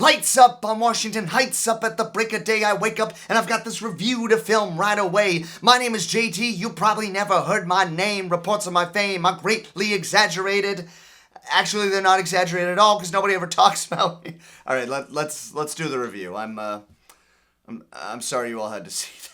Lights up on Washington Heights, up at the break of day I wake up, and I've got this review to film right away. My name is JT, you probably never heard my name. Reports of my fame are greatly exaggerated. Actually, they're not exaggerated at all, because nobody ever talks about me. Alright, let's do the review. I'm sorry you all had to see that.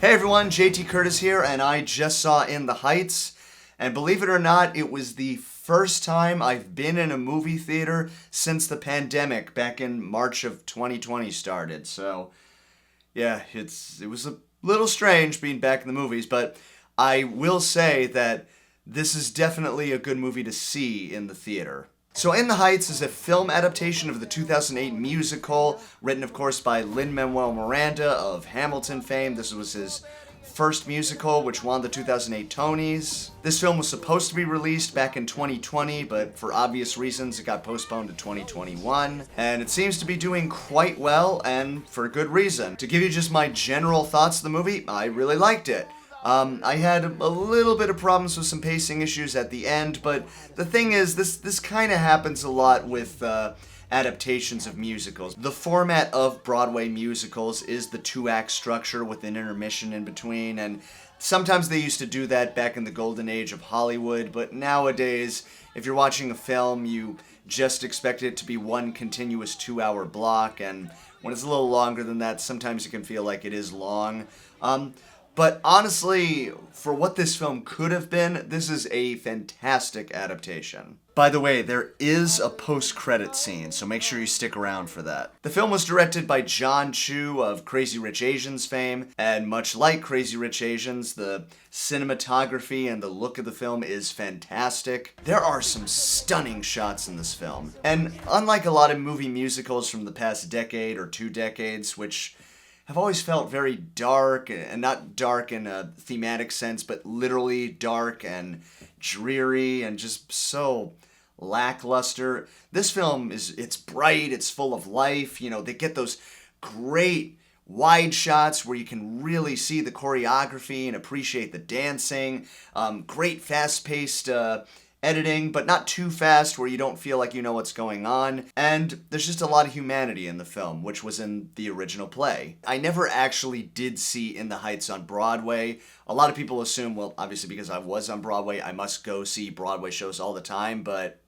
Hey everyone, JT Curtis here, and I just saw In the Heights, and believe it or not, it was the first time I've been in a movie theater since the pandemic back in March of 2020 started, so yeah, it was a little strange being back in the movies, but I will say that this is definitely a good movie to see in the theater. So In the Heights is a film adaptation of the 2008 musical, written of course by Lin Manuel Miranda of Hamilton fame. This was his first musical, which won the 2008 Tonys. This film was supposed to be released back in 2020, but for obvious reasons it got postponed to 2021. And it seems to be doing quite well, and for good reason. To give you just my general thoughts of the movie, I really liked it. I had a little bit of problems with some pacing issues at the end, but the thing is, this kind of happens a lot with adaptations of musicals. The format of Broadway musicals is the two-act structure with an intermission in between, and sometimes they used to do that back in the golden age of Hollywood, but nowadays, if you're watching a film, you just expect it to be one continuous 2-hour block, and when it's a little longer than that, sometimes it can feel like it is long. But honestly, for what this film could have been, this is a fantastic adaptation. By the way, there is a post-credit scene, so make sure you stick around for that. The film was directed by John Chu of Crazy Rich Asians fame, and much like Crazy Rich Asians, the cinematography and the look of the film is fantastic. There are some stunning shots in this film, and unlike a lot of movie musicals from the past decade or 2 decades, which have always felt very dark, and not dark in a thematic sense, but literally dark and dreary and just so lackluster. This film it's bright, it's full of life, they get those great wide shots where you can really see the choreography and appreciate the dancing, great fast-paced editing, but not too fast where you don't feel like you know what's going on. And there's just a lot of humanity in the film, which was in the original play. I never actually did see In the Heights on Broadway. A lot of people assume, well, obviously because I was on Broadway, I must go see Broadway shows all the time, but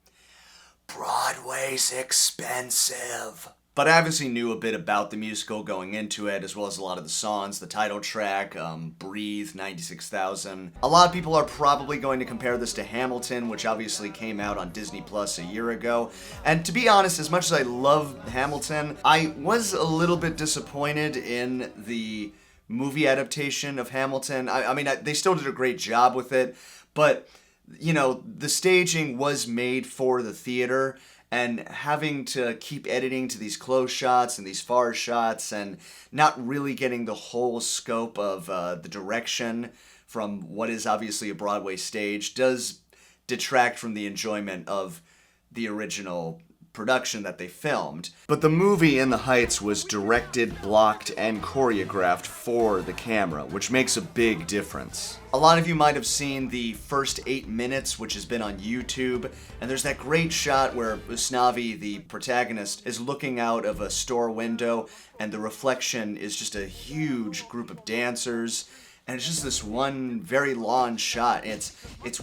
Broadway's expensive. But I obviously knew a bit about the musical going into it, as well as a lot of the songs, the title track, Breathe, 96,000. A lot of people are probably going to compare this to Hamilton, which obviously came out on Disney Plus a year ago. And to be honest, as much as I love Hamilton, I was a little bit disappointed in the movie adaptation of Hamilton. I mean, they still did a great job with it, but, the staging was made for the theater, and having to keep editing to these close shots and these far shots and not really getting the whole scope of the direction from what is obviously a Broadway stage does detract from the enjoyment of the original production that they filmed. But the movie In the Heights was directed, blocked, and choreographed for the camera, which makes a big difference. A lot of you might have seen the first 8 minutes, which has been on YouTube, and there's that great shot where Usnavi, the protagonist, is looking out of a store window, and the reflection is just a huge group of dancers, and it's just this one very long shot. It's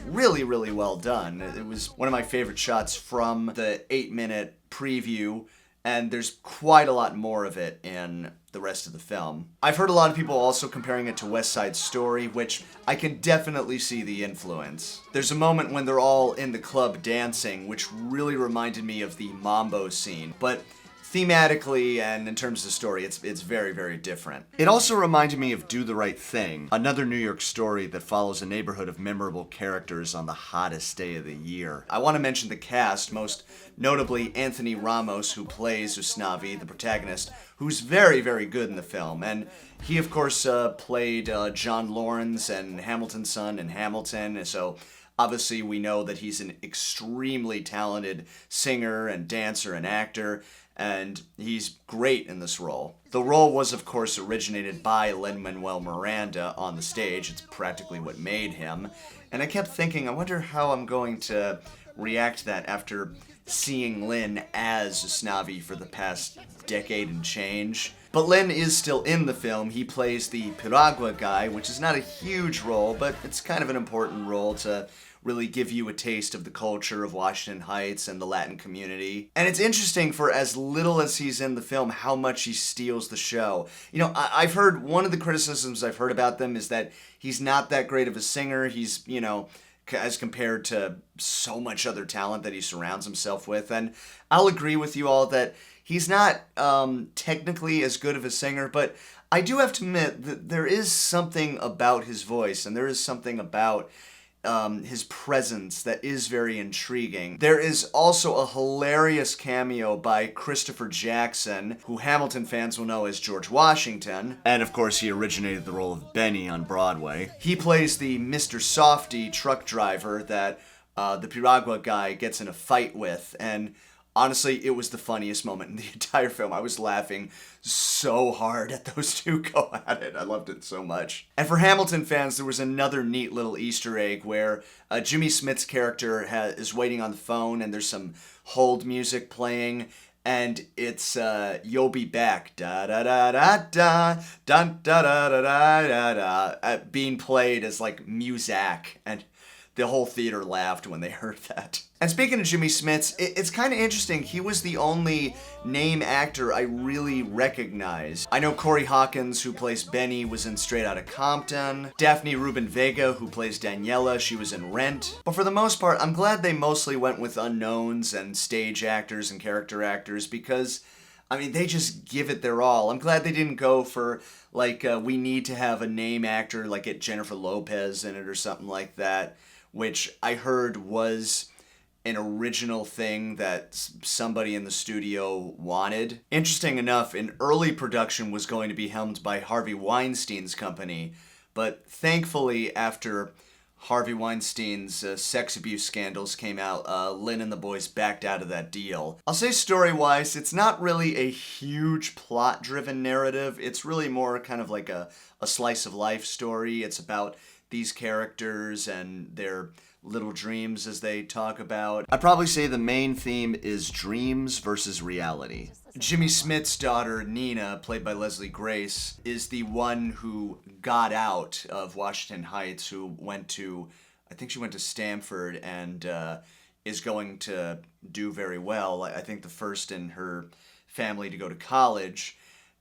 really, really well done. It was one of my favorite shots from the 8-minute preview, and there's quite a lot more of it in the rest of the film. I've heard a lot of people also comparing it to West Side Story, which I can definitely see the influence. There's a moment when they're all in the club dancing, which really reminded me of the Mambo scene, but thematically and in terms of story, it's very, very different. It also reminded me of Do the Right Thing, another New York story that follows a neighborhood of memorable characters on the hottest day of the year. I want to mention the cast, most notably Anthony Ramos, who plays Usnavi, the protagonist, who's very, very good in the film. And he, of course, played John Lawrence and Hamilton's son in Hamilton, so obviously we know that he's an extremely talented singer and dancer and actor. and he's great in this role. The role was, of course, originated by Lin Manuel Miranda on the stage. It's practically what made him. And I kept thinking, I wonder how I'm going to react to that after seeing Lin as Snavi for the past decade and change. But Lin is still in the film. He plays the Piragua guy, which is not a huge role, but it's kind of an important role to really give you a taste of the culture of Washington Heights and the Latin community. And it's interesting, for as little as he's in the film, how much he steals the show. You know, I've heard, one of the criticisms I've heard about them is that he's not that great of a singer. He's, you know, as compared to so much other talent that he surrounds himself with. And I'll agree with you all that he's not technically as good of a singer, but I do have to admit that there is something about his voice, and there is something about his presence that is very intriguing. There is also a hilarious cameo by Christopher Jackson, who Hamilton fans will know as George Washington, and of course he originated the role of Benny on Broadway. He plays the Mr. Softy truck driver that the Piragua guy gets in a fight with, and honestly, it was the funniest moment in the entire film. I was laughing so hard at those two go at it. I loved it so much. And for Hamilton fans, there was another neat little Easter egg where Jimmy Smith's character is waiting on the phone, and there's some hold music playing, and it's "You'll Be Back," da da da da da, dun da da da da da da, being played as like Muzak, and the whole theater laughed when they heard that. And speaking of Jimmy Smits, it's kind of interesting. He was the only name actor I really recognized. I know Corey Hawkins, who plays Benny, was in Straight Outta Compton. Daphne Rubin Vega, who plays Daniela, she was in Rent. But for the most part, I'm glad they mostly went with unknowns and stage actors and character actors, because I mean, they just give it their all. I'm glad they didn't go for, like, we need to have a name actor, like get Jennifer Lopez in it or something like that, which I heard was an original thing that somebody in the studio wanted. Interesting enough, an early production was going to be helmed by Harvey Weinstein's company, but thankfully after Harvey Weinstein's sex abuse scandals came out, Lin and the boys backed out of that deal. I'll say story-wise, it's not really a huge plot-driven narrative. It's really more kind of like a slice-of-life story. It's about these characters and their little dreams as they talk about. I'd probably say the main theme is dreams versus reality. Jimmy Smith's daughter, Nina, played by Leslie Grace, is the one who got out of Washington Heights, who went to, I think she went to Stanford, and is going to do very well. I think the first in her family to go to college,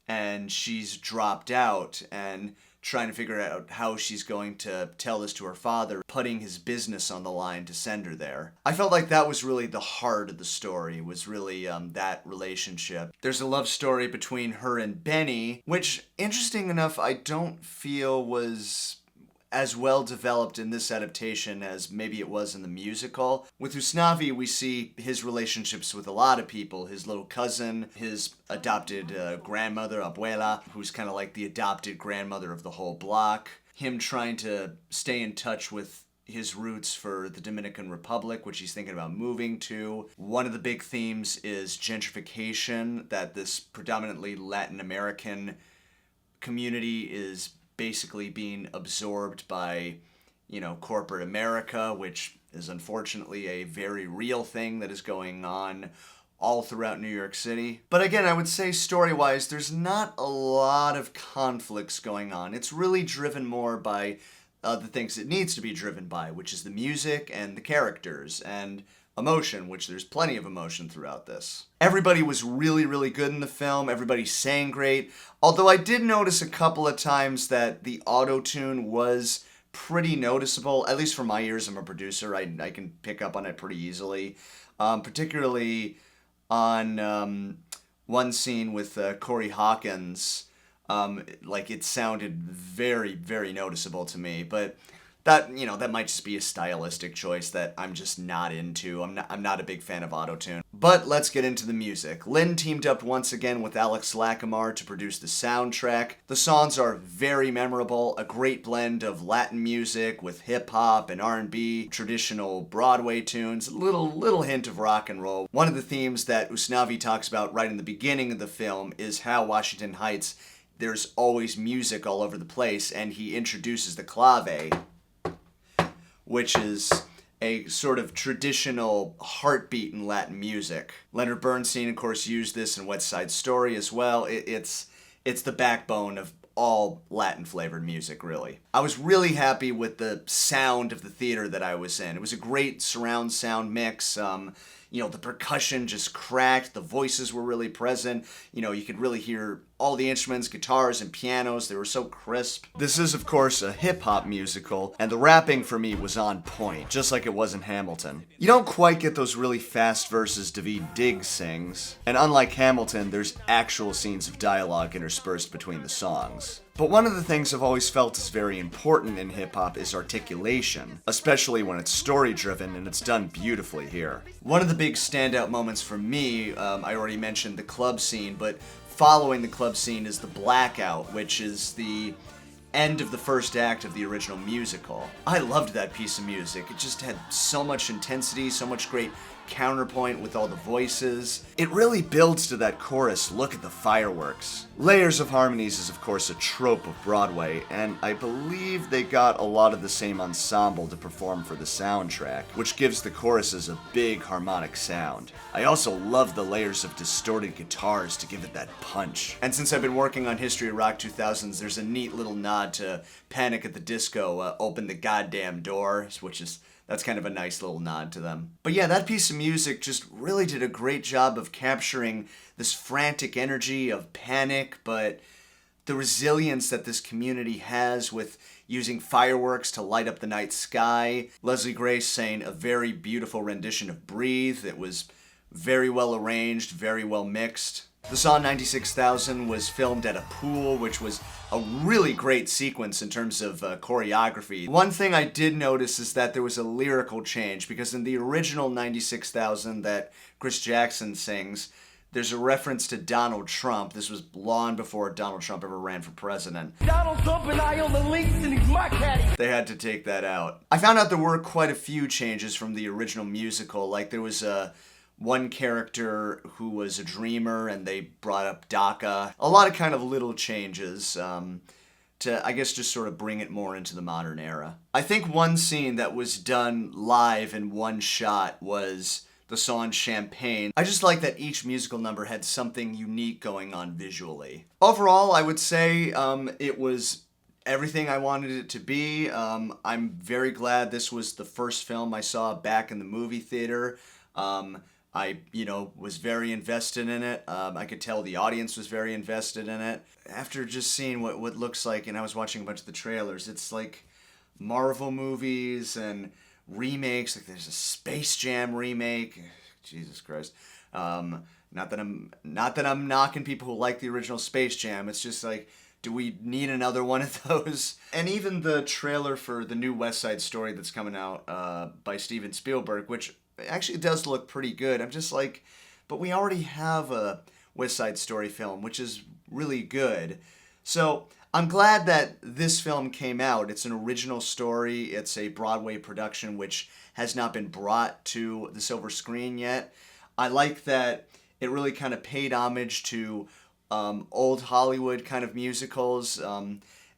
and she's dropped out and trying to figure out how she's going to tell this to her father, putting his business on the line to send her there. I felt like that was really the heart of the story, was really that relationship. There's a love story between her and Benny, which, interesting enough, I don't feel was as well developed in this adaptation as maybe it was in the musical. With Usnavi, we see his relationships with a lot of people. His little cousin, his adopted grandmother, abuela, who's kind of like the adopted grandmother of the whole block. Him trying to stay in touch with his roots for the Dominican Republic, which he's thinking about moving to. One of the big themes is gentrification, that this predominantly Latin American community is basically being absorbed by, you know, corporate America, which is unfortunately a very real thing that is going on all throughout New York City. But again, I would say story-wise, there's not a lot of conflicts going on. It's really driven more by the things it needs to be driven by, which is the music and the characters and emotion, which there's plenty of emotion throughout this. Everybody was really, really good in the film. Everybody sang great. Although I did notice a couple of times that the auto-tune was pretty noticeable, at least for my ears. I'm a producer. I can pick up on it pretty easily. Particularly on one scene with Corey Hawkins. Like, it sounded very, very noticeable to me. But That might just be a stylistic choice that I'm just not into. I'm not a big fan of autotune. But let's get into the music. Lin teamed up once again with Alex Lacamoire to produce the soundtrack. The songs are very memorable, a great blend of Latin music with hip-hop and R&B, traditional Broadway tunes, a little hint of rock and roll. One of the themes that Usnavi talks about right in the beginning of the film is how Washington Heights, there's always music all over the place, and he introduces the clave, which is a sort of traditional heartbeat in Latin music. Leonard Bernstein, of course, used this in West Side Story as well. It's the backbone of all Latin-flavored music, really. I was really happy with the sound of the theater that I was in. It was a great surround sound mix. The percussion just cracked, the voices were really present. You could really hear all the instruments, guitars, and pianos. They were so crisp. This is, of course, a hip-hop musical, and the rapping for me was on point, just like it was in Hamilton. You don't quite get those really fast verses Daveed Diggs sings, and unlike Hamilton, there's actual scenes of dialogue interspersed between the songs. But one of the things I've always felt is very important in hip-hop is articulation, especially when it's story-driven, and it's done beautifully here. One of the big standout moments for me, I already mentioned the club scene, but following the club scene is the blackout, which is the end of the first act of the original musical. I loved that piece of music. It just had so much intensity, so much great counterpoint with all the voices. It really builds to that chorus, "Look at the fireworks." Layers of Harmonies is of course a trope of Broadway, and I believe they got a lot of the same ensemble to perform for the soundtrack, which gives the choruses a big harmonic sound. I also love the layers of distorted guitars to give it that punch. And since I've been working on History of Rock 2000s, there's a neat little nod to Panic at the Disco, Open the Goddamn Door, that's kind of a nice little nod to them. But yeah, that piece of music just really did a great job of capturing this frantic energy of panic, but the resilience that this community has with using fireworks to light up the night sky. Leslie Grace sang a very beautiful rendition of Breathe. It was very well arranged, very well mixed. The song 96,000 was filmed at a pool, which was a really great sequence in terms of choreography. One thing I did notice is that there was a lyrical change, because in the original 96,000 that Chris Jackson sings, there's a reference to Donald Trump. This was long before Donald Trump ever ran for president. Donald Trump and I own the links and he's my caddy. They had to take that out. I found out there were quite a few changes from the original musical. Like there was one character who was a dreamer, and they brought up DACA. A lot of kind of little changes to, I guess, just sort of bring it more into the modern era. I think one scene that was done live in one shot was the song Champagne. I just like that each musical number had something unique going on visually. Overall, I would say it was everything I wanted it to be. I'm very glad this was the first film I saw back in the movie theater. I was very invested in it. I could tell the audience was very invested in it. After just seeing what looks like, and I was watching a bunch of the trailers, it's like Marvel movies and remakes. Like there's a Space Jam remake. Jesus Christ. Not that I'm knocking people who like the original Space Jam. It's just like, do we need another one of those? And even the trailer for the new West Side Story that's coming out by Steven Spielberg, which actually does look pretty good. I'm just like, but we already have a West Side Story film, which is really good. So I'm glad that this film came out. It's an original story. It's a Broadway production, which has not been brought to the silver screen yet. I like that it really kind of paid homage to old Hollywood kind of musicals,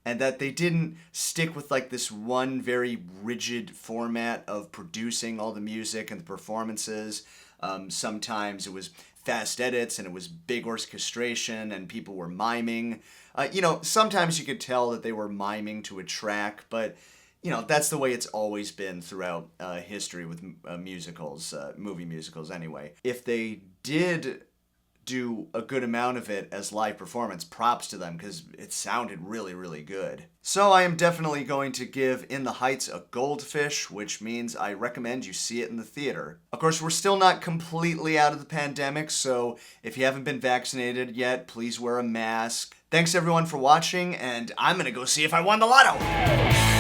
and that they didn't stick with like this one very rigid format of producing all the music and the performances. Sometimes it was fast edits and it was big orchestration and people were miming. Sometimes you could tell that they were miming to a track, but that's the way it's always been throughout history with musicals, movie musicals anyway. If they did do a good amount of it as live performance, props to them, because it sounded really, really good. So I am definitely going to give In the Heights a goldfish, which means I recommend you see it in the theater. Of course, we're still not completely out of the pandemic, so if you haven't been vaccinated yet, please wear a mask. Thanks everyone for watching, and I'm gonna go see if I won the lotto!